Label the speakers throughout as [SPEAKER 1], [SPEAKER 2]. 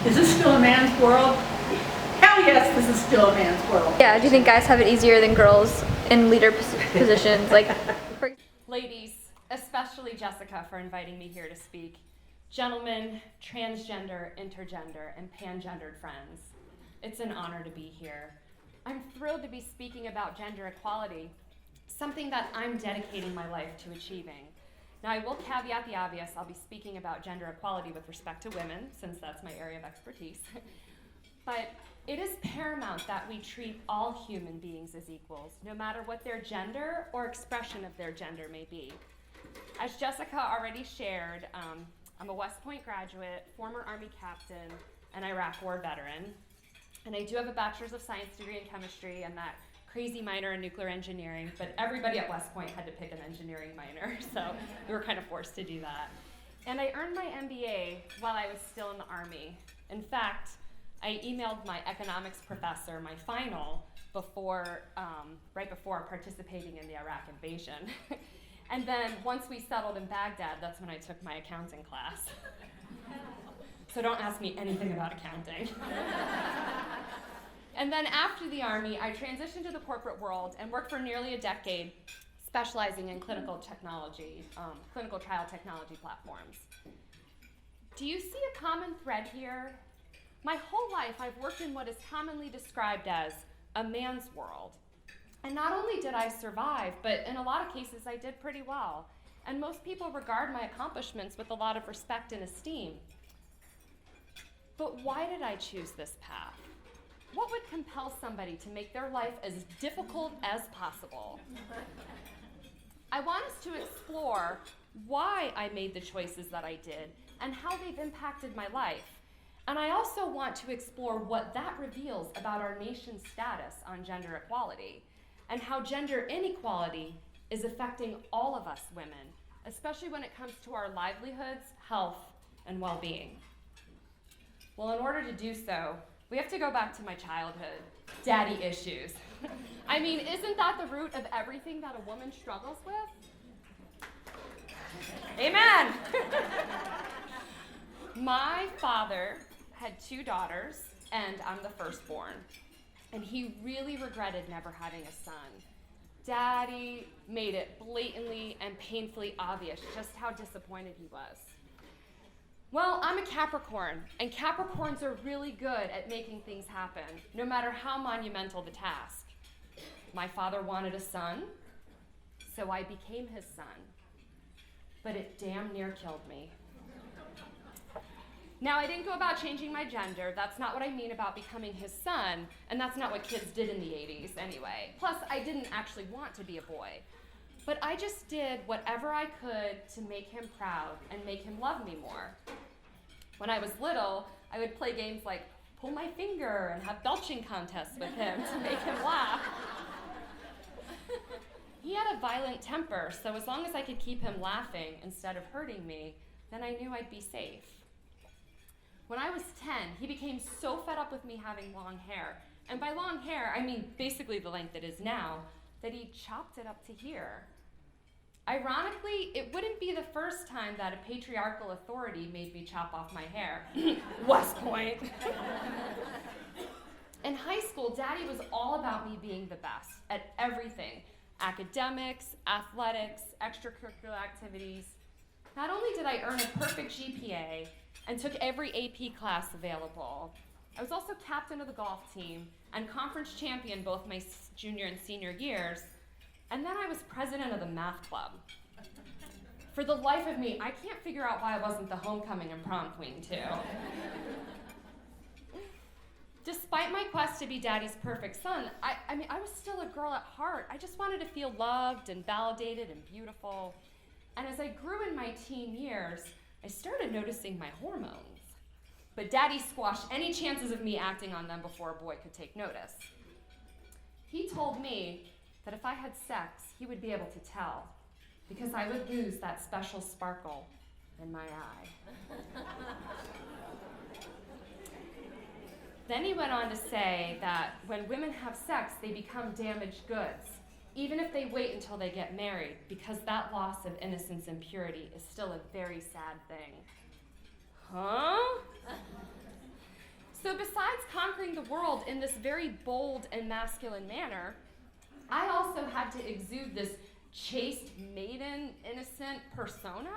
[SPEAKER 1] Is this still a man's world? Hell yes, this is still a man's world.
[SPEAKER 2] Yeah, do you think guys have it easier than girls in leader positions?
[SPEAKER 3] Ladies, especially Jessica for inviting me here to speak. Gentlemen, transgender, intergender, and pangendered friends, it's an honor to be here. I'm thrilled to be speaking about gender equality, something that I'm dedicating my life to achieving. Now, I will caveat the obvious. I'll be speaking about gender equality with respect to women, since that's my area of expertise. But it is paramount that we treat all human beings as equals, no matter what their gender or expression of their gender may be. As Jessica already shared, I'm a West Point graduate, former Army captain, and Iraq War veteran. And I do have a Bachelor's of Science degree in chemistry and that crazy minor in nuclear engineering, but everybody at West Point had to pick an engineering minor, so we were kind of forced to do that. And I earned my MBA while I was still in the Army. In fact, I emailed my economics professor my final right before participating in the Iraq invasion. And then once we settled in Baghdad, that's when I took my accounting class. So don't ask me anything about accounting. And then after the Army, I transitioned to the corporate world and worked for nearly a decade, specializing in clinical technology, clinical trial technology platforms. Do you see a common thread here? My whole life, I've worked in what is commonly described as a man's world. And not only did I survive, but in a lot of cases, I did pretty well. And most people regard my accomplishments with a lot of respect and esteem. But why did I choose this path? What would compel somebody to make their life as difficult as possible? I want us to explore why I made the choices that I did and how they've impacted my life. And I also want to explore what that reveals about our nation's status on gender equality and how gender inequality is affecting all of us women, especially when it comes to our livelihoods, health, and well-being. Well, in order to do so, we have to go back to my childhood, daddy issues. I mean, isn't that the root of everything that a woman struggles with? Amen. My father had 2 daughters, and I'm the firstborn. And he really regretted never having a son. Daddy made it blatantly and painfully obvious just how disappointed he was. Well, I'm a Capricorn, and Capricorns are really good at making things happen, no matter how monumental the task. My father wanted a son, so I became his son. But it damn near killed me. Now, I didn't go about changing my gender. That's not what I mean about becoming his son, and that's not what kids did in the 80s anyway. Plus, I didn't actually want to be a boy. But I just did whatever I could to make him proud and make him love me more. When I was little, I would play games like pull my finger and have belching contests with him to make him laugh. He had a violent temper, so as long as I could keep him laughing instead of hurting me, then I knew I'd be safe. When I was 10, he became so fed up with me having long hair, and by long hair, I mean basically the length it is now, that he chopped it up to here. Ironically, it wouldn't be the first time that a patriarchal authority made me chop off my hair. West Point. In high school, Daddy was all about me being the best at everything. Academics, athletics, extracurricular activities. Not only did I earn a perfect GPA and took every AP class available, I was also captain of the golf team and conference champion both my junior and senior years, and then I was president of the math club. For the life of me, I can't figure out why I wasn't the homecoming and prom queen too. Despite my quest to be Daddy's perfect son, I was still a girl at heart. I just wanted to feel loved and validated and beautiful. And as I grew in my teen years, I started noticing my hormones. But Daddy squashed any chances of me acting on them before a boy could take notice. He told me that if I had sex, he would be able to tell, because I would lose that special sparkle in my eye. Then he went on to say that when women have sex, they become damaged goods, even if they wait until they get married, because that loss of innocence and purity is still a very sad thing. Huh? So besides conquering the world in this very bold and masculine manner, I also had to exude this chaste maiden, innocent persona,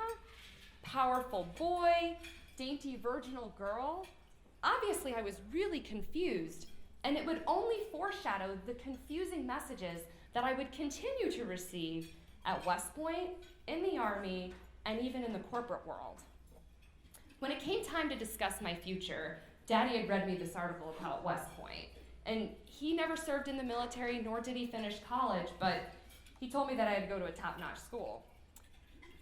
[SPEAKER 3] powerful boy, dainty virginal girl. Obviously, I was really confused, and it would only foreshadow the confusing messages that I would continue to receive at West Point, in the Army, and even in the corporate world. When it came time to discuss my future, Daddy had read me this article about West Point, and he never served in the military, nor did he finish college, but he told me that I had to go to a top-notch school.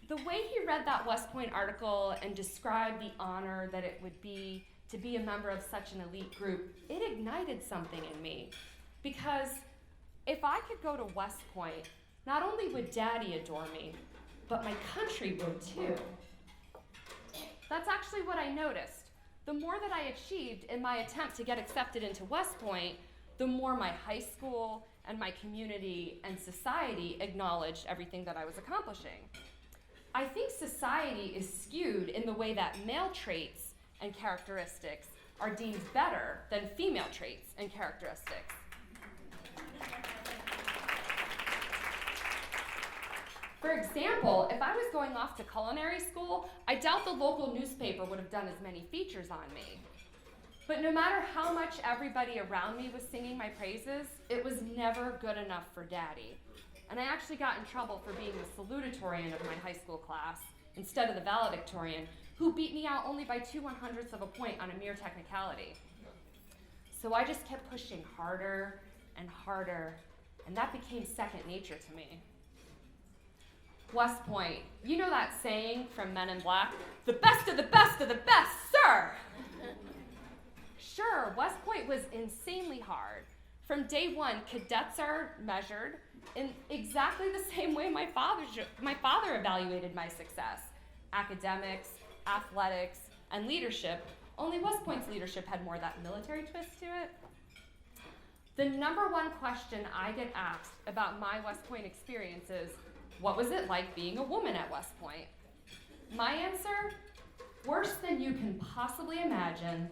[SPEAKER 3] The way he read that West Point article and described the honor that it would be to be a member of such an elite group, it ignited something in me. Because if I could go to West Point, not only would Daddy adore me, but my country would too. That's actually what I noticed. The more that I achieved in my attempt to get accepted into West Point, the more my high school and my community and society acknowledged everything that I was accomplishing. I think society is skewed in the way that male traits and characteristics are deemed better than female traits and characteristics. For example, if I was going off to culinary school, I doubt the local newspaper would have done as many features on me. But no matter how much everybody around me was singing my praises, it was never good enough for Daddy. And I actually got in trouble for being the salutatorian of my high school class instead of the valedictorian, who beat me out only by 2/100ths of a point on a mere technicality. So I just kept pushing harder and harder, and that became second nature to me. West Point, you know that saying from Men in Black, the best of the best of the best, sir! Sure, West Point was insanely hard. From day one, cadets are measured in exactly the same way my father evaluated my success. Academics, athletics, and leadership, only West Point's leadership had more of that military twist to it. The number one question I get asked about my West Point experience is, what was it like being a woman at West Point? My answer, worse than you can possibly imagine,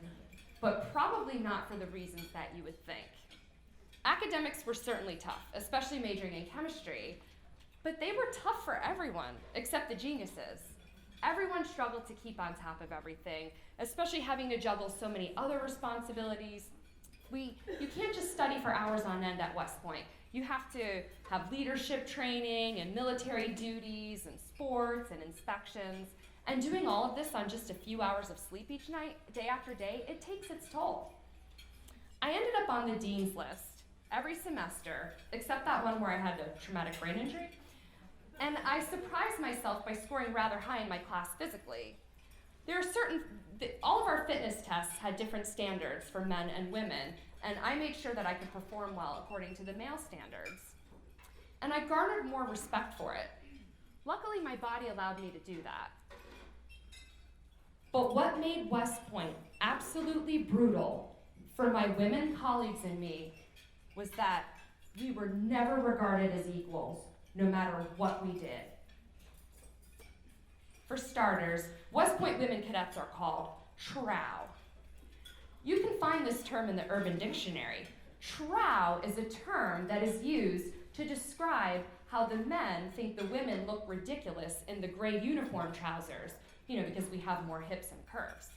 [SPEAKER 3] but probably not for the reasons that you would think. Academics were certainly tough, especially majoring in chemistry, but they were tough for everyone, except the geniuses. Everyone struggled to keep on top of everything, especially having to juggle so many other responsibilities. You can't just study for hours on end at West Point. You have to have leadership training and military duties and sports and inspections. And doing all of this on just a few hours of sleep each night, day after day, it takes its toll. I ended up on the dean's list every semester, except that one where I had a traumatic brain injury. And I surprised myself by scoring rather high in my class physically. All of our fitness tests had different standards for men and women, and I made sure that I could perform well according to the male standards. And I garnered more respect for it. Luckily, my body allowed me to do that. But what made West Point absolutely brutal for my women colleagues and me was that we were never regarded as equals, no matter what we did. For starters, West Point women cadets are called trow. You can find this term in the Urban Dictionary. Trow is a term that is used to describe how the men think the women look ridiculous in the gray uniform trousers, because we have more hips and curves.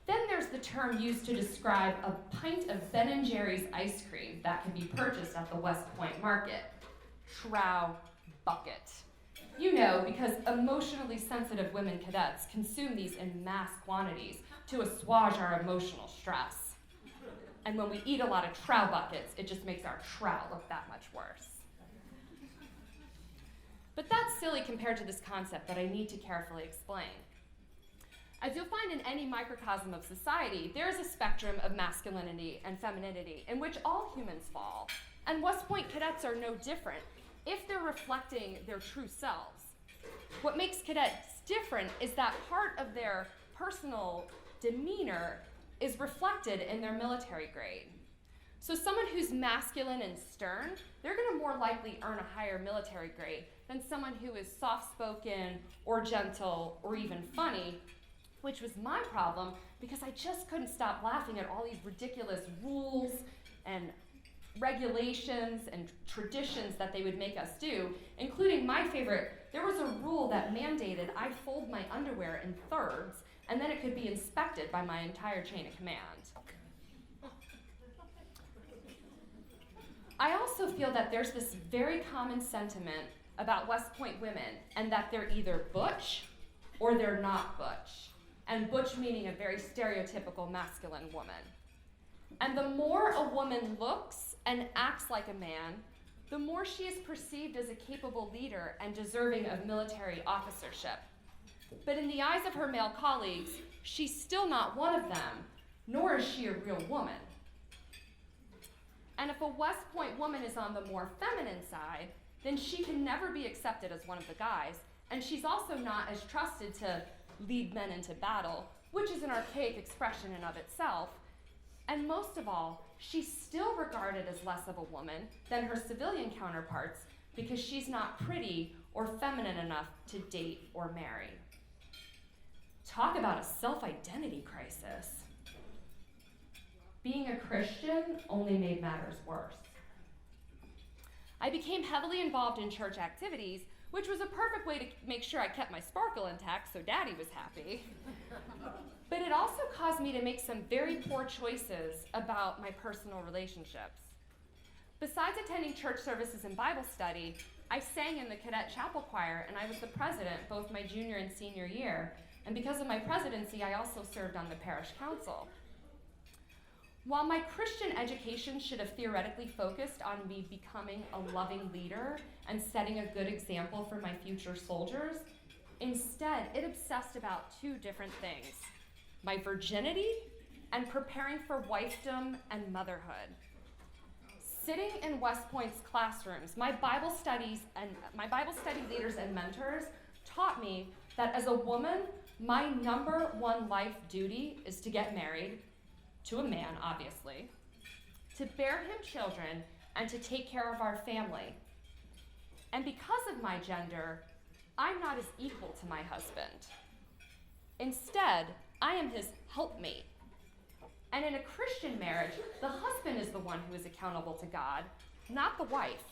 [SPEAKER 3] Then there's the term used to describe a pint of Ben & Jerry's ice cream that can be purchased at the West Point market. Trow bucket. Because emotionally sensitive women cadets consume these in mass quantities to assuage our emotional stress. And when we eat a lot of trow buckets, it just makes our trow look that much worse. But that's silly compared to this concept that I need to carefully explain. As you'll find in any microcosm of society, there is a spectrum of masculinity and femininity in which all humans fall. And West Point cadets are no different if they're reflecting their true selves. What makes cadets different is that part of their personal demeanor is reflected in their military grade. So someone who's masculine and stern, they're going to more likely earn a higher military grade than someone who is soft-spoken or gentle or even funny, which was my problem because I just couldn't stop laughing at all these ridiculous rules and regulations and traditions that they would make us do, including my favorite. There was a rule that mandated I fold my underwear in thirds, and then it could be inspected by my entire chain of command. I also feel that there's this very common sentiment about West Point women, and that they're either butch or they're not butch. And butch meaning a very stereotypical masculine woman. And the more a woman looks and acts like a man, the more she is perceived as a capable leader and deserving of military officership. But in the eyes of her male colleagues, she's still not one of them, nor is she a real woman. And if a West Point woman is on the more feminine side, then she can never be accepted as one of the guys, and she's also not as trusted to lead men into battle, which is an archaic expression in of itself. And most of all, she's still regarded as less of a woman than her civilian counterparts because she's not pretty or feminine enough to date or marry. Talk about a self-identity crisis. Being a Christian only made matters worse. I became heavily involved in church activities, which was a perfect way to make sure I kept my sparkle intact so Daddy was happy. But it also caused me to make some very poor choices about my personal relationships. Besides attending church services and Bible study, I sang in the cadet chapel choir, and I was the president both my junior and senior year. And because of my presidency, I also served on the parish council. While my Christian education should have theoretically focused on me becoming a loving leader and setting a good example for my future soldiers, instead it obsessed about two different things: my virginity and preparing for wifedom and motherhood. Sitting in West Point's classrooms, my Bible study leaders and mentors taught me that as a woman, my number one life duty is to get married, to a man, obviously, to bear him children, and to take care of our family. And because of my gender, I'm not as equal to my husband. Instead, I am his helpmate. And in a Christian marriage, the husband is the one who is accountable to God, not the wife.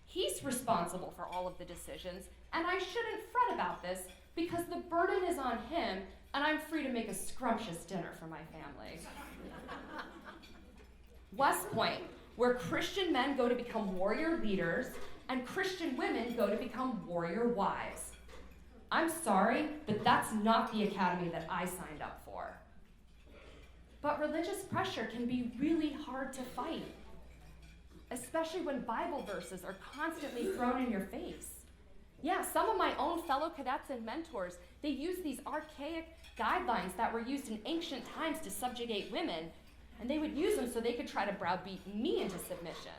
[SPEAKER 3] He's responsible for all of the decisions, and I shouldn't fret about this because the burden is on him, and I'm free to make a scrumptious dinner for my family. West Point, where Christian men go to become warrior leaders and Christian women go to become warrior wives. I'm sorry, but that's not the academy that I signed up for. But religious pressure can be really hard to fight, especially when Bible verses are constantly thrown in your face. Yeah, some of my own fellow cadets and mentors, they use these archaic guidelines that were used in ancient times to subjugate women, and they would use them so they could try to browbeat me into submission.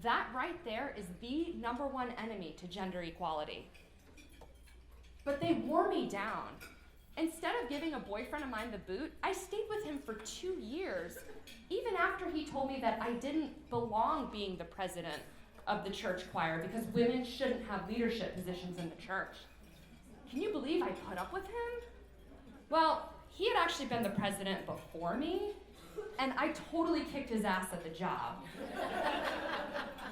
[SPEAKER 3] That right there is the number one enemy to gender equality. But they wore me down. Instead of giving a boyfriend of mine the boot, I stayed with him for 2 years, even after he told me that I didn't belong being the president of the church choir because women shouldn't have leadership positions in the church. Can you believe I put up with him? Well, he had actually been the president before me, and I totally kicked his ass at the job.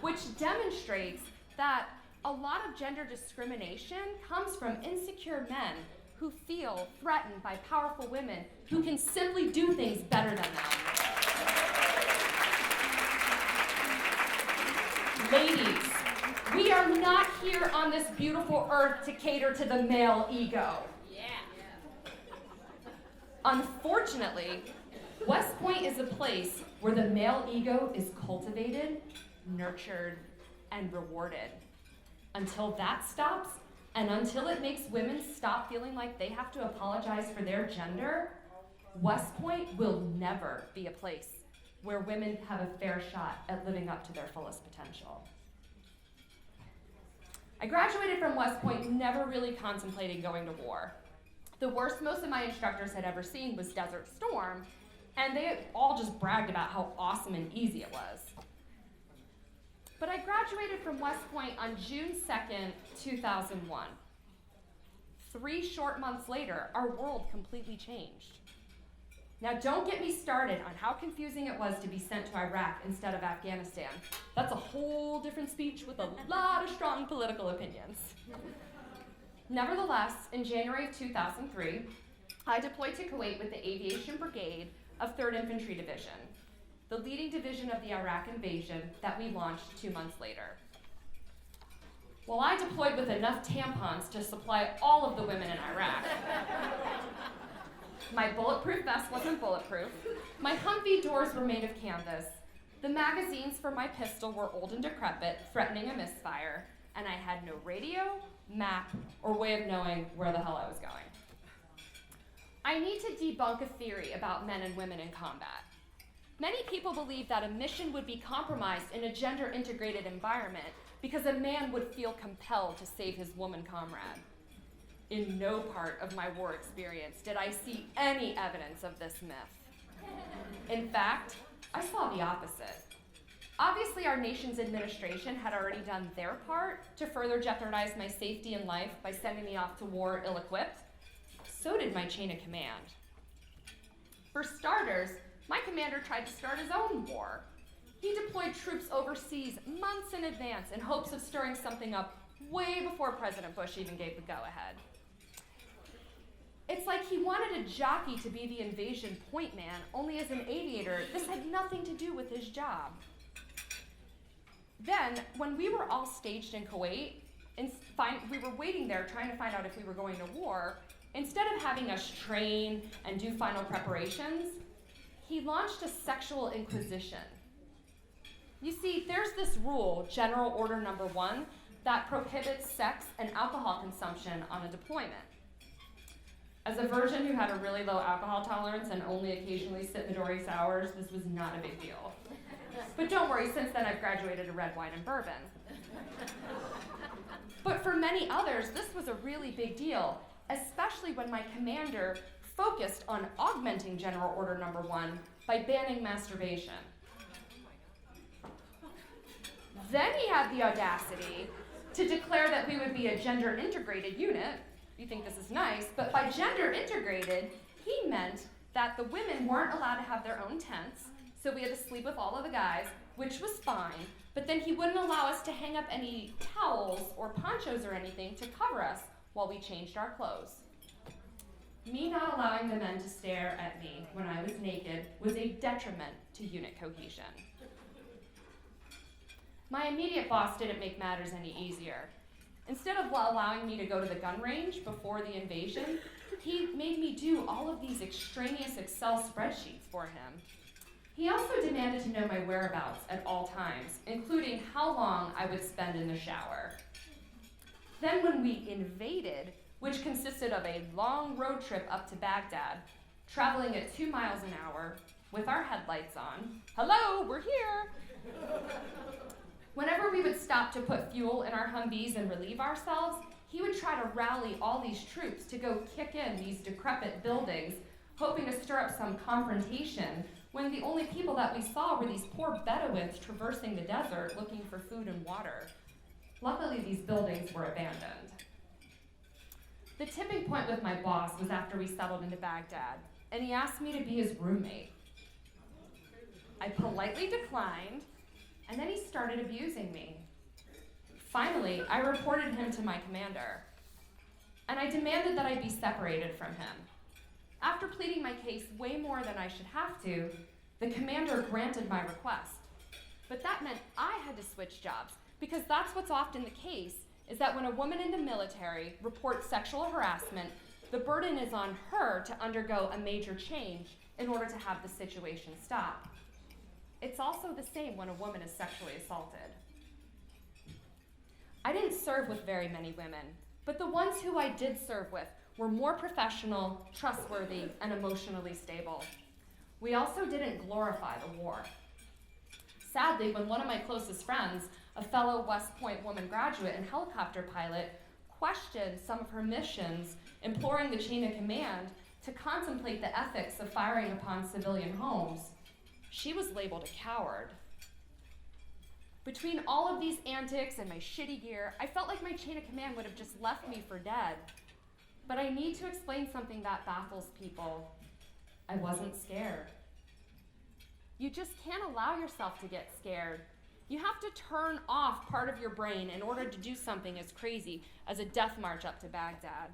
[SPEAKER 3] Which demonstrates that a lot of gender discrimination comes from insecure men who feel threatened by powerful women who can simply do things better than them. Ladies, we are not here on this beautiful earth to cater to the male ego. Unfortunately, West Point is a place where the male ego is cultivated, nurtured, and rewarded. Until that stops, and until it makes women stop feeling like they have to apologize for their gender, West Point will never be a place where women have a fair shot at living up to their fullest potential. I graduated from West Point never really contemplating going to war. The worst most of my instructors had ever seen was Desert Storm, and they all just bragged about how awesome and easy it was. But I graduated from West Point on June 2nd, 2001. 3 short months later, our world completely changed. Now, don't get me started on how confusing it was to be sent to Iraq instead of Afghanistan. That's a whole different speech with a lot of strong political opinions. Nevertheless, in January of 2003, I deployed to Kuwait with the Aviation Brigade of 3rd Infantry Division, the leading division of the Iraq invasion that we launched 2 months later. While I deployed with enough tampons to supply all of the women in Iraq, my bulletproof vest wasn't bulletproof, my Humvee doors were made of canvas, the magazines for my pistol were old and decrepit, threatening a misfire, and I had no radio, map, or way of knowing where the hell I was going. I need to debunk a theory about men and women in combat. Many people believe that a mission would be compromised in a gender-integrated environment because a man would feel compelled to save his woman comrade. In no part of my war experience did I see any evidence of this myth. In fact, I saw the opposite. Obviously, our nation's administration had already done their part to further jeopardize my safety and life by sending me off to war ill-equipped. So did my chain of command. For starters, my commander tried to start his own war. He deployed troops overseas months in advance in hopes of stirring something up way before President Bush even gave the go-ahead. It's like he wanted a jockey to be the invasion point man, only as an aviator, this had nothing to do with his job. Then, when we were all staged in Kuwait, we were waiting there trying to find out if we were going to war, instead of having us train and do final preparations, he launched a sexual inquisition. You see, there's this rule, General Order Number 1, that prohibits sex and alcohol consumption on a deployment. As a virgin who had a really low alcohol tolerance and only occasionally sit Midori sours, this was not a big deal. But don't worry, since then I've graduated to red wine and bourbon. But for many others, this was a really big deal, especially when my commander focused on augmenting General Order Number 1 by banning masturbation. Then he had the audacity to declare that we would be a gender-integrated unit. You think this is nice, but by gender-integrated, he meant that the women weren't allowed to have their own tents, so we had to sleep with all of the guys, which was fine, but then he wouldn't allow us to hang up any towels or ponchos or anything to cover us while we changed our clothes. Me not allowing the men to stare at me when I was naked was a detriment to unit cohesion. My immediate boss didn't make matters any easier. Instead of allowing me to go to the gun range before the invasion, he made me do all of these extraneous Excel spreadsheets for him. He also demanded to know my whereabouts at all times, including how long I would spend in the shower. Then when we invaded, which consisted of a long road trip up to Baghdad, traveling at 2 miles an hour with our headlights on, hello, we're here. Whenever we would stop to put fuel in our Humvees and relieve ourselves, he would try to rally all these troops to go kick in these decrepit buildings, hoping to stir up some confrontation, when the only people that we saw were these poor Bedouins traversing the desert looking for food and water. Luckily, these buildings were abandoned. The tipping point with my boss was after we settled into Baghdad, and he asked me to be his roommate. I politely declined, and then he started abusing me. Finally, I reported him to my commander, and I demanded that I be separated from him. After pleading my case way more than I should have to, the commander granted my request. But that meant I had to switch jobs, because that's what's often the case, is that when a woman in the military reports sexual harassment, the burden is on her to undergo a major change in order to have the situation stop. It's also the same when a woman is sexually assaulted. I didn't serve with very many women, but the ones who I did serve with were more professional, trustworthy, and emotionally stable. We also didn't glorify the war. Sadly, when one of my closest friends, a fellow West Point woman graduate and helicopter pilot, questioned some of her missions, imploring the chain of command to contemplate the ethics of firing upon civilian homes, she was labeled a coward. Between all of these antics and my shitty gear, I felt like my chain of command would have just left me for dead. But I need to explain something that baffles people. I wasn't scared. You just can't allow yourself to get scared. You have to turn off part of your brain in order to do something as crazy as a death march up to Baghdad.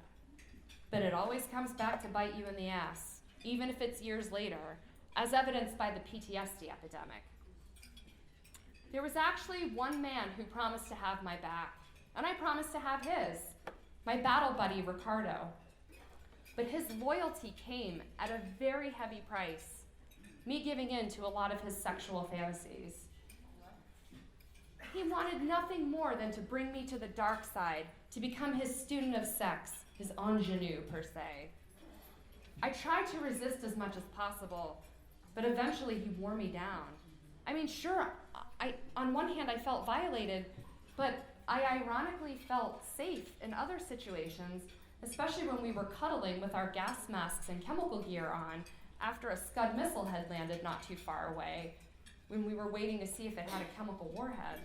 [SPEAKER 3] But it always comes back to bite you in the ass, even if it's years later, as evidenced by the PTSD epidemic. There was actually one man who promised to have my back, and I promised to have his, my battle buddy, Ricardo. But his loyalty came at a very heavy price, me giving in to a lot of his sexual fantasies. He wanted nothing more than to bring me to the dark side, to become his student of sex, his ingenue, per se. I tried to resist as much as possible, but eventually he wore me down. I mean, sure, on one hand I felt violated, but I ironically felt safe in other situations, especially when we were cuddling with our gas masks and chemical gear on after a Scud missile had landed not too far away, when we were waiting to see if it had a chemical warhead.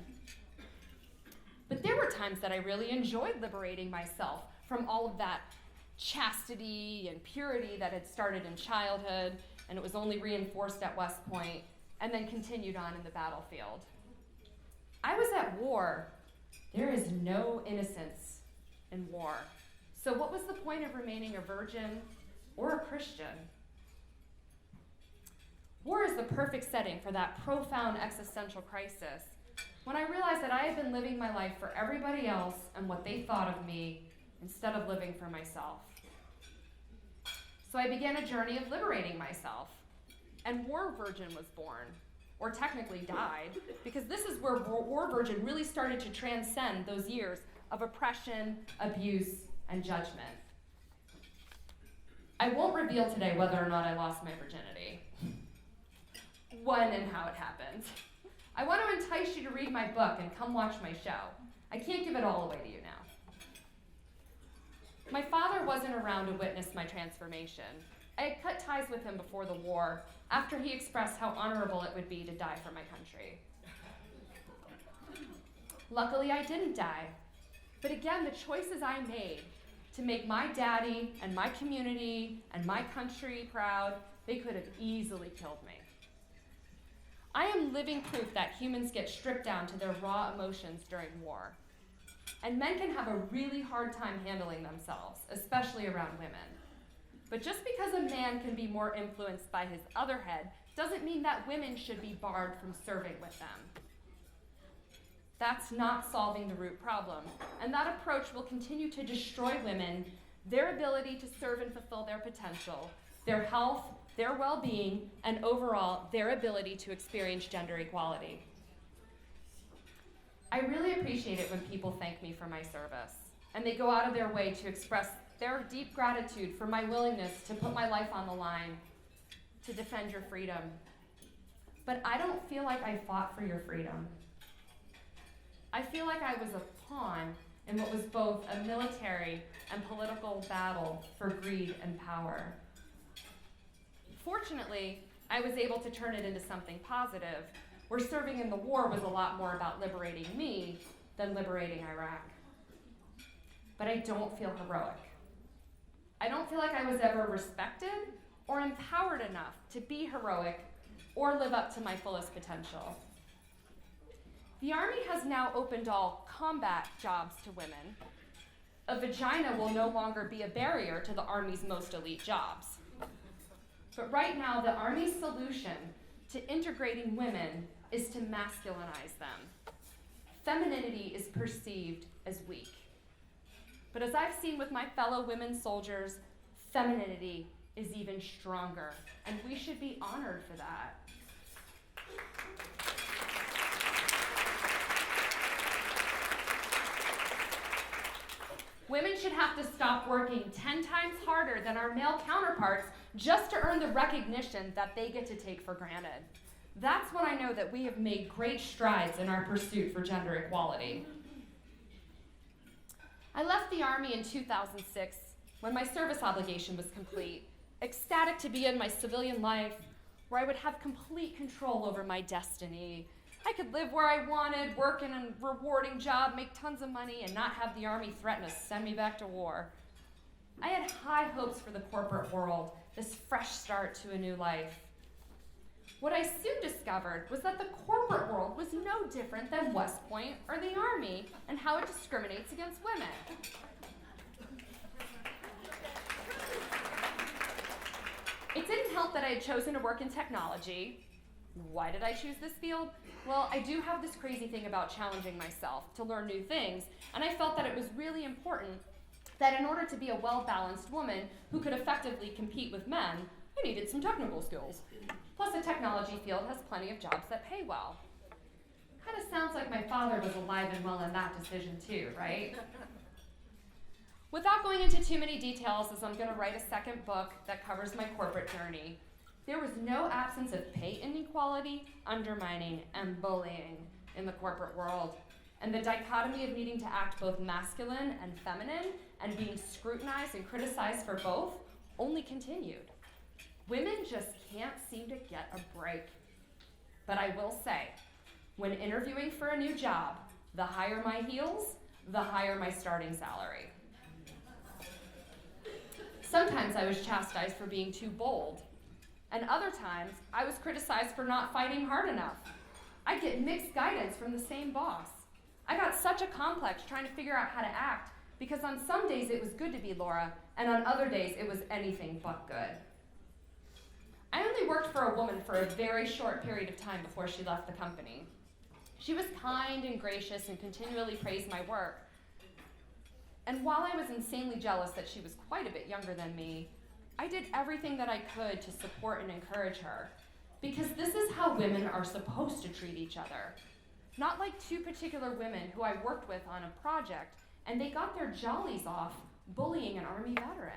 [SPEAKER 3] But there were times that I really enjoyed liberating myself from all of that chastity and purity that had started in childhood, and it was only reinforced at West Point, and then continued on in the battlefield. I was at war. There is no innocence in war. So what was the point of remaining a virgin or a Christian? War is the perfect setting for that profound existential crisis, when I realized that I had been living my life for everybody else and what they thought of me, instead of living for myself. So I began a journey of liberating myself, and War Virgin was born, or technically died, because this is where War Virgin really started to transcend those years of oppression, abuse, and judgment. I won't reveal today whether or not I lost my virginity, when and how it happened. I want to entice you to read my book and come watch my show. I can't give it all away to you now. My father wasn't around to witness my transformation. I had cut ties with him before the war, after he expressed how honorable it would be to die for my country. Luckily, I didn't die. But again, the choices I made to make my daddy and my community and my country proud, they could have easily killed me. I am living proof that humans get stripped down to their raw emotions during war. And men can have a really hard time handling themselves, especially around women. But just because a man can be more influenced by his other head doesn't mean that women should be barred from serving with them. That's not solving the root problem, and that approach will continue to destroy women, their ability to serve and fulfill their potential, their health, their well-being, and overall, their ability to experience gender equality. I really appreciate it when people thank me for my service, and they go out of their way to express their deep gratitude for my willingness to put my life on the line, to defend your freedom. But I don't feel like I fought for your freedom. I feel like I was a pawn in what was both a military and political battle for greed and power. Fortunately, I was able to turn it into something positive, where serving in the war was a lot more about liberating me than liberating Iraq. But I don't feel heroic. I don't feel like I was ever respected or empowered enough to be heroic or live up to my fullest potential. The Army has now opened all combat jobs to women. A vagina will no longer be a barrier to the Army's most elite jobs. But right now, the Army's solution to integrating women is to masculinize them. Femininity is perceived as weak. But as I've seen with my fellow women soldiers, femininity is even stronger, and we should be honored for that. Women should have to stop working 10 times harder than our male counterparts just to earn the recognition that they get to take for granted. That's when I know that we have made great strides in our pursuit for gender equality. I left the Army in 2006 when my service obligation was complete, ecstatic to be in my civilian life where I would have complete control over my destiny. I could live where I wanted, work in a rewarding job, make tons of money, and not have the Army threaten to send me back to war. I had high hopes for the corporate world, this fresh start to a new life. What I soon discovered was that the corporate world was no different than West Point or the Army and how it discriminates against women. It didn't help that I had chosen to work in technology. Why did I choose this field? Well, I do have this crazy thing about challenging myself to learn new things, and I felt that it was really important that in order to be a well-balanced woman who could effectively compete with men, I needed some technical skills. Plus, the technology field has plenty of jobs that pay well. Kind of sounds like my father was alive and well in that decision too, right? Without going into too many details, as I'm going to write a second book that covers my corporate journey, there was no absence of pay inequality, undermining, and bullying in the corporate world. And the dichotomy of needing to act both masculine and feminine and being scrutinized and criticized for both only continued. Women just can't seem to get a break. But I will say, when interviewing for a new job, the higher my heels, the higher my starting salary. Sometimes I was chastised for being too bold, and other times I was criticized for not fighting hard enough. I'd get mixed guidance from the same boss. I got such a complex trying to figure out how to act because on some days it was good to be Laura, and on other days it was anything but good. I only worked for a woman for a very short period of time before she left the company. She was kind and gracious and continually praised my work. And while I was insanely jealous that she was quite a bit younger than me, I did everything that I could to support and encourage her, because this is how women are supposed to treat each other. Not like two particular women who I worked with on a project, and they got their jollies off bullying an Army veteran.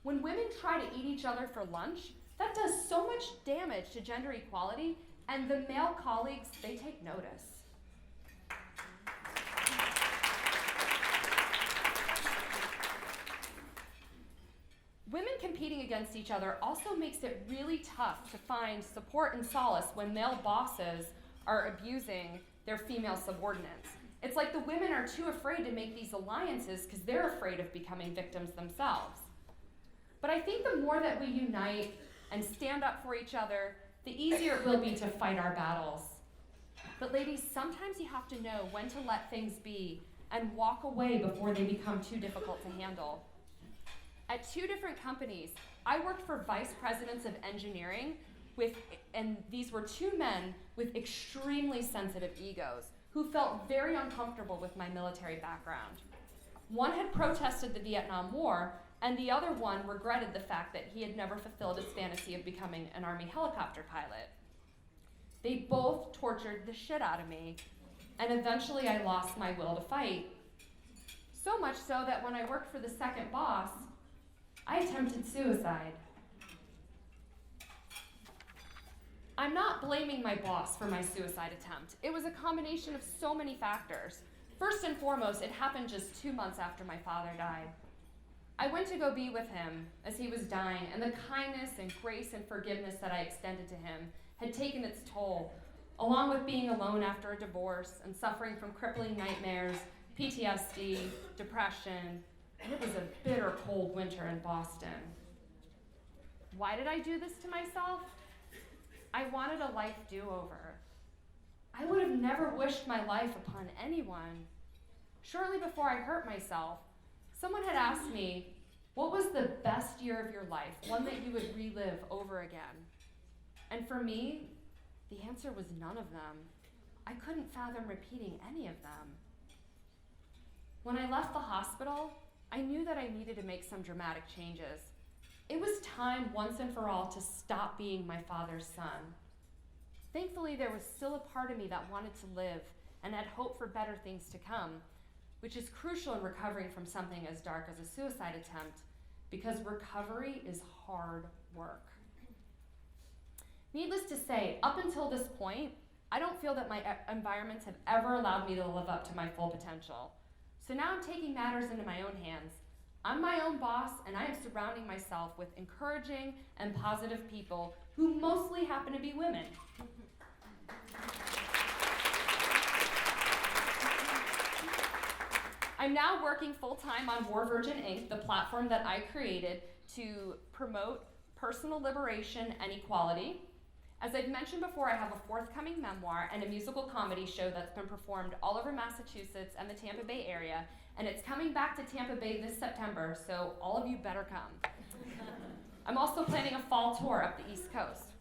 [SPEAKER 3] When women try to eat each other for lunch, that does so much damage to gender equality, and the male colleagues, they take notice. Women competing against each other also makes it really tough to find support and solace when male bosses are abusing their female subordinates. It's like the women are too afraid to make these alliances because they're afraid of becoming victims themselves. But I think the more that we unite and stand up for each other, the easier it will be to fight our battles. But ladies, sometimes you have to know when to let things be and walk away before they become too difficult to handle. At two different companies, I worked for vice presidents of engineering and these were two men with extremely sensitive egos who felt very uncomfortable with my military background. One had protested the Vietnam War, and the other one regretted the fact that he had never fulfilled his fantasy of becoming an Army helicopter pilot. They both tortured the shit out of me, and eventually I lost my will to fight. So much so that when I worked for the second boss, I attempted suicide. I'm not blaming my boss for my suicide attempt. It was a combination of so many factors. First and foremost, it happened just 2 months after my father died. I went to go be with him as he was dying, and the kindness and grace and forgiveness that I extended to him had taken its toll, along with being alone after a divorce and suffering from crippling nightmares, PTSD, depression, and it was a bitter cold winter in Boston. Why did I do this to myself? I wanted a life do-over. I would have never wished my life upon anyone. Shortly before I hurt myself, someone had asked me, what was the best year of your life, one that you would relive over again? And for me, the answer was none of them. I couldn't fathom repeating any of them. When I left the hospital, I knew that I needed to make some dramatic changes. It was time once and for all to stop being my father's son. Thankfully, there was still a part of me that wanted to live and had hope for better things to come, which is crucial in recovering from something as dark as a suicide attempt, because recovery is hard work. Needless to say, up until this point, I don't feel that my environments have ever allowed me to live up to my full potential. So now I'm taking matters into my own hands. I'm my own boss, and I am surrounding myself with encouraging and positive people who mostly happen to be women. I'm now working full-time on War Virgin Inc., the platform that I created to promote personal liberation and equality. As I've mentioned before, I have a forthcoming memoir and a musical comedy show that's been performed all over Massachusetts and the Tampa Bay area, and it's coming back to Tampa Bay this September, so all of you better come. I'm also planning a fall tour up the East Coast.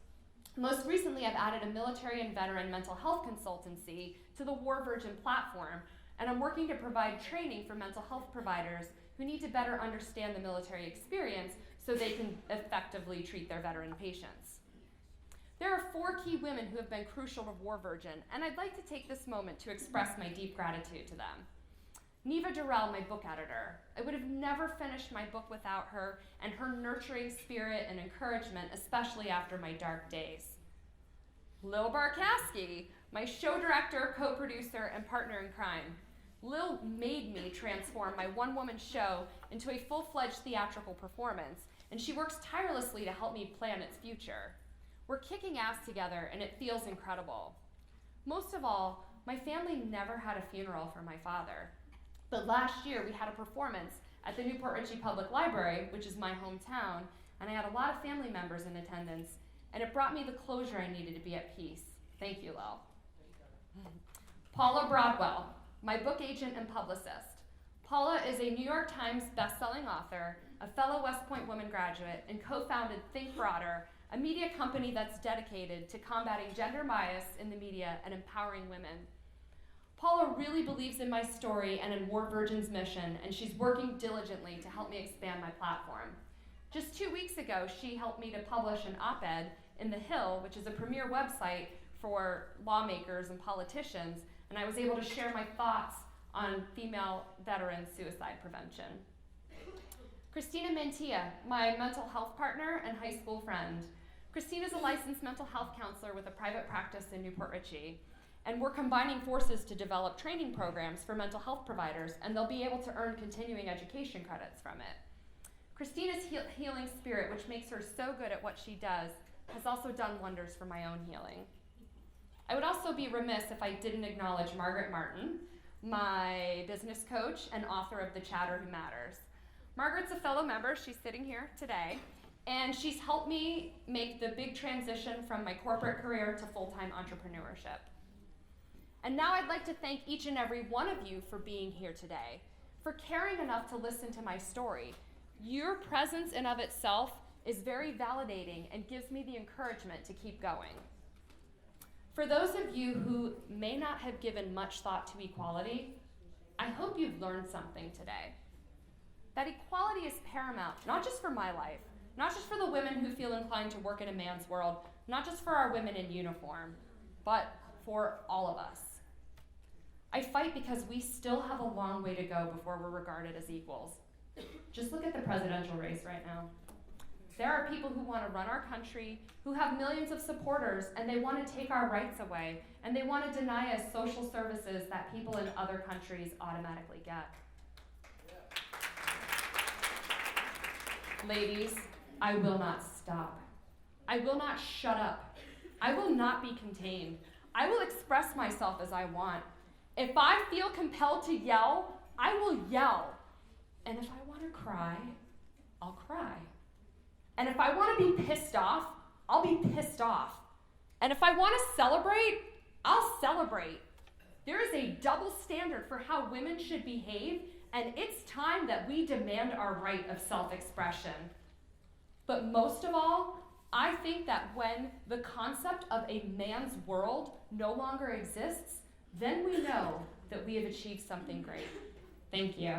[SPEAKER 3] Most recently, I've added a military and veteran mental health consultancy to the War Virgin platform, and I'm working to provide training for mental health providers who need to better understand the military experience so they can effectively treat their veteran patients. There are 4 key women who have been crucial to War Virgin, and I'd like to take this moment to express my deep gratitude to them. Neva Durrell, my book editor. I would have never finished my book without her and her nurturing spirit and encouragement, especially after my dark days. Lil Barkowski, my show director, co-producer, and partner in crime. Lil made me transform my one-woman show into a full-fledged theatrical performance, and she works tirelessly to help me plan its future. We're kicking ass together, and it feels incredible. Most of all, my family never had a funeral for my father. But last year, we had a performance at the Newport Richey Public Library, which is my hometown, and I had a lot of family members in attendance, and it brought me the closure I needed to be at peace. Thank you, Lil. Paula Broadwell, my book agent and publicist. Paula is a New York Times bestselling author, a fellow West Point woman graduate, and co-founded Think Broader, a media company that's dedicated to combating gender bias in the media and empowering women. Paula really believes in my story and in War Virgin's mission, and she's working diligently to help me expand my platform. Just 2 weeks ago, she helped me to publish an op-ed in The Hill, which is a premier website for lawmakers and politicians, and I was able to share my thoughts on female veteran suicide prevention. Christina Mantilla, my mental health partner and high school friend. Christina's a licensed mental health counselor with a private practice in Newport Richey, and we're combining forces to develop training programs for mental health providers, and they'll be able to earn continuing education credits from it. Christina's healing spirit, which makes her so good at what she does, has also done wonders for my own healing. I would also be remiss if I didn't acknowledge Margaret Martin, my business coach and author of The Chatter Who Matters. Margaret's a fellow member, she's sitting here today, and she's helped me make the big transition from my corporate career to full-time entrepreneurship. And now I'd like to thank each and every one of you for being here today, for caring enough to listen to my story. Your presence in of itself is very validating and gives me the encouragement to keep going. For those of you who may not have given much thought to equality, I hope you've learned something today. That equality is paramount, not just for my life, not just for the women who feel inclined to work in a man's world, not just for our women in uniform, but for all of us. I fight because we still have a long way to go before we're regarded as equals. Just look at the presidential race right now. There are people who want to run our country, who have millions of supporters, and they want to take our rights away, and they want to deny us social services that people in other countries automatically get. Ladies, I will not stop. I will not shut up. I will not be contained. I will express myself as I want. If I feel compelled to yell, I will yell. And if I want to cry, I'll cry. And if I want to be pissed off, I'll be pissed off. And if I want to celebrate, I'll celebrate. There is a double standard for how women should behave, and it's time that we demand our right of self-expression. But most of all, I think that when the concept of a man's world no longer exists, then we know that we have achieved something great. Thank you.